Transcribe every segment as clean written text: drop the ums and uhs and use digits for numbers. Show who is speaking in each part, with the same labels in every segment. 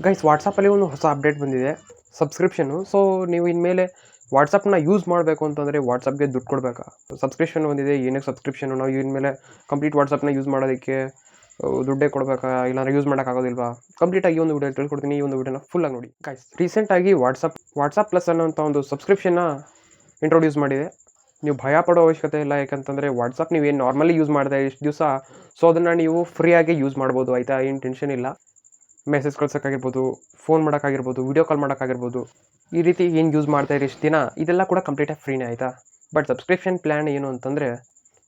Speaker 1: Guys ವಾಟ್ಸಪ್ಪಲ್ಲಿ ಒಂದು ಹೊಸ ಅಪ್ಡೇಟ್ ಬಂದಿದೆ ಸಬ್ಸ್ಕ್ರಿಪ್ಷನ್ನು. ಸೊ ನೀವು ಇನ್ಮೇಲೆ ವಾಟ್ಸಪ್ನ ಯೂಸ್ ಮಾಡಬೇಕು ಅಂತಂದರೆ ವಾಟ್ಸಪ್ಗೆ ದುಡ್ಡು ಕೊಡಬೇಕಾ? ಸಬ್ಸ್ಕ್ರಿಪ್ಷನ್ ಬಂದಿದೆ, ಏನಕ್ಕೆ ಸಬ್ಸ್ಕ್ರಿಪ್ಷನ್ನು? ನಾವು ಇನ್ಮೇಲೆ ಕಂಪ್ಲೀಟ್ ವಾಟ್ಸಪ್ನ ಯೂಸ್ ಮಾಡೋದಕ್ಕೆ ದುಡ್ಡೇ ಕೊಡಬೇಕಾ, ಇಲ್ಲಾಂದ್ರೆ ಯೂಸ್ ಮಾಡೋಕ್ಕಾಗೋದಿಲ್ವಾ? ಕಂಪ್ಲೀಟಾಗಿ ಒಂದು ವಿಡಿಯೋ ತಿಳ್ಕೊಡ್ತೀನಿ. ಈ ಒಂದು ವಿಡಿಯೋನ ಫುಲ್ಲಾಗಿ ನೋಡಿ ಗೈಸ್. ರೀಸೆಂಟಾಗಿ ವಾಟ್ಸಪ್ ಪ್ಲಸ್ ಅನ್ನೋಂಥ ಒಂದು ಸಬ್ಸ್ಕ್ರಿಪ್ಷನ್ನ ಇಂಟ್ರೊಡ್ಯೂಸ್ ಮಾಡಿದೆ. ನೀವು ಭಯ ಪಡೋ ಅವಶ್ಯಕತೆ ಇಲ್ಲ, ಯಾಕಂತಂದರೆ ವಾಟ್ಸಪ್ ನೀವೇನು ನಾರ್ಮಲಿ ಯೂಸ್ ಮಾಡಿದೆ ಇಷ್ಟು ದಿವಸ, ಸೊ ಅದನ್ನು ನೀವು ಫ್ರೀಯಾಗಿ ಯೂಸ್ ಮಾಡ್ಬೋದು, ಆಯಿತಾ? ಏನು ಟೆನ್ಷನ್ ಇಲ್ಲ. ಮೆಸೇಜ್ ಕಳ್ಸೋಕ್ಕಾಗಿರ್ಬೋದು, ಫೋನ್ ಮಾಡೋಕ್ಕಾಗಿರ್ಬೋದು, ವೀಡಿಯೋ ಕಾಲ್ ಮಾಡೋಕ್ಕಾಗಿರ್ಬೋದು, ಈ ರೀತಿ ಏನು ಯೂಸ್ ಮಾಡ್ತಾಯಿರಿ ಇಷ್ಟು ದಿನ, ಇದೆಲ್ಲ ಕೂಡ ಕಂಪ್ಲೀಟಾಗಿ ಫ್ರೀನೇ, ಆಯಿತಾ? ಬಟ್ ಸಬ್ಸ್ಕ್ರಿಪ್ಷನ್ ಪ್ಲ್ಯಾನ್ ಏನು ಅಂತಂದರೆ,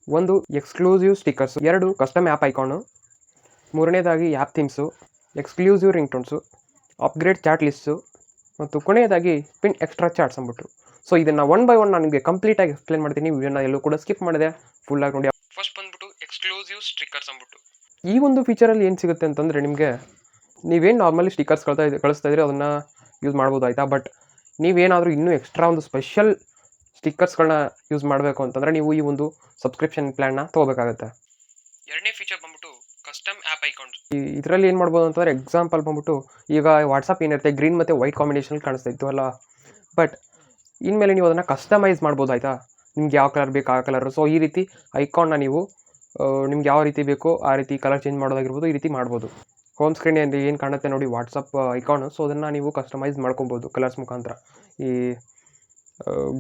Speaker 1: ಒಂದು exclusive stickers, 2 custom app icon, 3ನೇದಾಗಿ app themes, exclusive ring tones, upgrade chat list, ಮತ್ತು ಕೊನೆಯದಾಗಿ ಪಿನ್ ಎಕ್ಸ್ಟ್ರಾ ಚಾಟ್ಸ್ ಅಂದ್ಬಿಟ್ಟು. ಸೊ ಇದನ್ನು ಒನ್ ಬೈ ಒನ್ ನಾನು ನಿಮಗೆ ಕಂಪ್ಲೀಟಾಗಿ ಎಕ್ಸ್ಪ್ಲೇನ್ ಮಾಡ್ತೀನಿ. ವಿಡಿಯೋನ ಎಲ್ಲೂ ಕೂಡ ಸ್ಕಿಪ್ ಮಾಡಿದೆ, ಫುಲ್ಲಾಗಿ ನೋಡಿ. ಫಸ್ಟ್ ಬಂದ್ಬಿಟ್ಟು ಎಕ್ಸ್ಕ್ಲೂಸಿವ್ ಸ್ಟಿಕ್ಕರ್ಸ್ ಅಂದ್ಬಿಟ್ಟು. ಈ ಒಂದು ಫೀಚರಲ್ಲಿ ಏನು ಸಿಗುತ್ತೆ ಅಂತಂದರೆ, ನಿಮಗೆ ನೀವೇನು ನಾರ್ಮಲಿ ಸ್ಟಿಕ್ಕರ್ಸ್ ಕಳಿಸ್ತಾ ಇದ್ರಿ ಅದನ್ನು ಯೂಸ್ ಮಾಡ್ಬೋದು, ಆಯಿತಾ? ಬಟ್ ನೀವೇನಾದರೂ ಇನ್ನೂ ಎಕ್ಸ್ಟ್ರಾ ಒಂದು ಸ್ಪೆಷಲ್ ಸ್ಟಿಕ್ಕರ್ಸ್ಗಳನ್ನ ಯೂಸ್ ಮಾಡಬೇಕು ಅಂತಂದರೆ ನೀವು ಈ ಒಂದು ಸಬ್ಸ್ಕ್ರಿಪ್ಷನ್ ಪ್ಲ್ಯಾನ್ನ ತೊಗೋಬೇಕಾಗತ್ತೆ. 2ನೇ ಫೀಚರ್ ಬಂದ್ಬಿಟ್ಟು ಕಸ್ಟಮ್ ಆ್ಯಪ್ ಐಕಾನ್ಸ್. ಇದರಲ್ಲಿ ಏನು ಮಾಡ್ಬೋದು ಅಂತಂದರೆ, ಎಕ್ಸಾಂಪಲ್ ಬಂದ್ಬಿಟ್ಟು ಈಗ ವಾಟ್ಸಪ್ ಏನಿರುತ್ತೆ ಗ್ರೀನ್ ಮತ್ತು ವೈಟ್ ಕಾಂಬಿನೇಷನ್ ಕಾಣಿಸ್ತಾ ಇತ್ತು ಅಲ್ಲ, ಬಟ್ ಇನ್ಮೇಲೆ ನೀವು ಅದನ್ನು ಕಸ್ಟಮೈಸ್ ಮಾಡ್ಬೋದು, ಆಯಿತಾ? ನಿಮ್ಗೆ ಯಾವ ಕಲರ್ ಬೇಕು ಆ ಕಲರು. ಸೊ ಈ ರೀತಿ ಐಕಾನ್ನ ನೀವು ನಿಮ್ಗೆ ಯಾವ ರೀತಿ ಬೇಕೋ ಆ ರೀತಿ ಕಲರ್ ಚೇಂಜ್ ಮಾಡೋದಾಗಿರ್ಬೋದು, ಈ ರೀತಿ ಮಾಡ್ಬೋದು. ಹೋಮ್ ಸ್ಕ್ರೀನಲ್ಲಿ ಏನು ಕಾಣುತ್ತೆ ನೋಡಿ ವಾಟ್ಸಪ್ ಐಕಾನು, ಸೊ ಅದನ್ನು ನೀವು ಕಸ್ಟಮೈಸ್ ಮಾಡ್ಕೊಬೋದು ಕಲರ್ಸ್ ಮುಖಾಂತರ. ಈ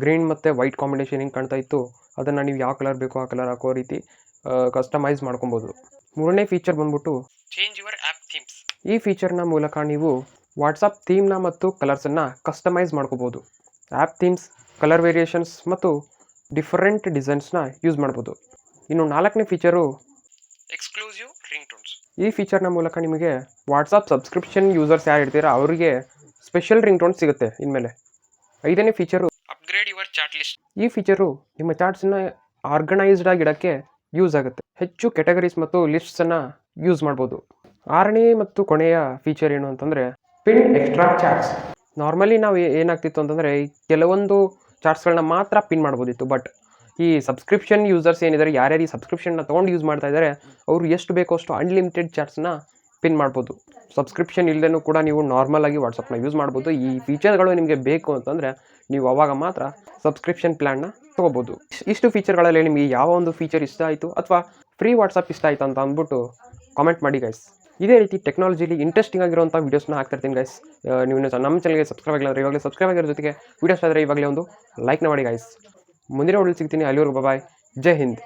Speaker 1: ಗ್ರೀನ್ ಮತ್ತು ವೈಟ್ ಕಾಂಬಿನೇಷನ್ ಏನು ಕಾಣ್ತಾ ಇತ್ತು ಅದನ್ನು ನೀವು ಯಾವ ಕಲರ್ ಬೇಕೋ ಆ ಕಲರ್ ಹಾಕೋ ರೀತಿ ಕಸ್ಟಮೈಸ್ ಮಾಡ್ಕೊಬೋದು. 3ನೇ ಫೀಚರ್ ಬಂದ್ಬಿಟ್ಟು ಚೇಂಜ್ ಯುವರ್ ಆ್ಯಪ್ ಥೀಮ್ಸ್. ಈ ಫೀಚರ್ನ ಮೂಲಕ ನೀವು ವಾಟ್ಸಪ್ ಥೀಮ್ನ ಮತ್ತು ಕಲರ್ಸನ್ನು ಕಸ್ಟಮೈಸ್ ಮಾಡ್ಕೋಬೋದು. ಆ್ಯಪ್ ಥೀಮ್ಸ್, ಕಲರ್ ವೇರಿಯೇಷನ್ಸ್ ಮತ್ತು ಡಿಫರೆಂಟ್ ಡಿಸೈನ್ಸ್ನ ಯೂಸ್ ಮಾಡ್ಬೋದು. ಇನ್ನು 4ನೇ ಫೀಚರು ಎಕ್ಸ್ಕ್ಲೂಸಿವ್ ರಿಂಗ್ ಟೋನ್ಸ್. ಈ ಫೀಚರ್ನ ಮೂಲಕ ನಿಮಗೆ ವಾಟ್ಸಪ್ ಸಬ್ಸ್ಕ್ರಿಪ್ಷನ್ ಯೂಸರ್ಸ್ ಯಾರು ಇರ್ತೀರಾ ಅವರಿಗೆ ಸ್ಪೆಷಲ್ ರಿಂಗ್ ಟೋನ್ಸ್ ಸಿಗುತ್ತೆ ಇನ್ಮೇಲೆ. 5ನೇ feature upgrade your chat list. ಈ ಫೀಚರು ನಿಮ್ಮ ಚಾಟ್ಸನ್ನ ಆರ್ಗನೈಸ್ಡ್ ಆಗಿಡೋಕ್ಕೆ ಯೂಸ್ ಆಗುತ್ತೆ. ಹೆಚ್ಚು ಕ್ಯಾಟಗರೀಸ್ ಮತ್ತು ಲಿಸ್ಟ್ಸನ್ನು ಯೂಸ್ ಮಾಡ್ಬೋದು. 6ನೇ ಮತ್ತು ಕೊನೆಯ ಫೀಚರ್ ಏನು ಅಂತಂದರೆ ಪಿನ್ ಎಕ್ಸ್ಟ್ರಾ ಚಾಟ್ಸ್. ನಾರ್ಮಲಿ ನಾವು ಏನಾಗ್ತಿತ್ತು ಅಂತಂದರೆ ಕೆಲವೊಂದು ಚಾಟ್ಸ್ಗಳನ್ನ ಮಾತ್ರ ಪಿನ್ ಮಾಡ್ಬೋದಿತ್ತು, ಬಟ್ ಈ ಸಬ್ಸ್ಕ್ರಿಪ್ಷನ್ ಯೂಸರ್ಸ್ ಏನಿದ್ದಾರೆ, ಯಾರ್ಯಾರು ಈ ಸಬ್ಸ್ಕ್ರಿಪ್ಷನ್ನ ತೊಗೊಂಡು ಯೂಸ್ ಮಾಡ್ತಾ ಇದ್ದಾರೆ ಅವರು ಎಷ್ಟು ಬೇಕೋ ಅಷ್ಟು ಅನ್ಲಿಮಿಟೆಡ್ ಚಾಟ್ಸ್ನ ಪಿನ್ ಮಾಡ್ಬೋದು. ಸಬ್ಸ್ಕ್ರಿಪ್ಷನ್ ಇಲ್ಲದೇನೂ ಕೂಡ ನೀವು ನಾರ್ಮಲಾಗಿ ವಾಟ್ಸಪ್ನ ಯೂಸ್ ಮಾಡ್ಬೋದು. ಈ ಫೀಚರ್ಗಳು ನಿಮಗೆ ಬೇಕು ಅಂತಂದರೆ ನೀವು ಅವಾಗ ಮಾತ್ರ ಸಬ್ಸ್ಕ್ರಿಪ್ಷನ್ ಪ್ಲ್ಯಾನ್ನ ತೊಗೋಬೋದು. ಇಷ್ಟು ಫೀಚರ್ಗಳಲ್ಲಿ ನಿಮಗೆ ಯಾವ ಒಂದು ಫೀಚರ್ ಇಷ್ಟ ಆಯಿತು ಅಥವಾ ಫ್ರೀ ವಾಟ್ಸಪ್ ಇಷ್ಟ ಆಯಿತು ಅಂತ ಅಂದ್ಬಿಟ್ಟು ಕಾಮೆಂಟ್ ಮಾಡಿ ಗೈಸ್. ಇದೇ ರೀತಿ ಟೆಕ್ನಾಲಜಿಲಿ ಇಂಟ್ರೆಸ್ಟಿಂಗ್ ಆಗಿರುವಂಥ ವೀಡಿಯೋಸ್ನ ಹಾಕ್ತಿರ್ತೀನಿ ಗೈಸ್. ನೀವು ನಮ್ಮ ಚಾನಲ್ಗೆ ಸಬ್ಸ್ಕ್ರೈಬ್ ಆಗಿಲ್ಲ ಅಂದರೆ ಇವಾಗಲೇ ಸಬ್ಸ್ಕ್ರೈಬ್ ಆಗಿರೋ ಜೊತೆಗೆ ವೀಡಿಯೋಸ್ ಆದರೆ ಇವಾಗಲೇ ಒಂದು ಲೈಕ್ನ ಮಾಡಿ ಗೈಸ್. ಮುಂದಿನ ವಿಡಿಯೋಲಿ ಸಿಗ್ತೀನಿ. ಅಲ್ಲಿವರೆಗೂ ಬಾಯ್, ಜೈ ಹಿಂದ್.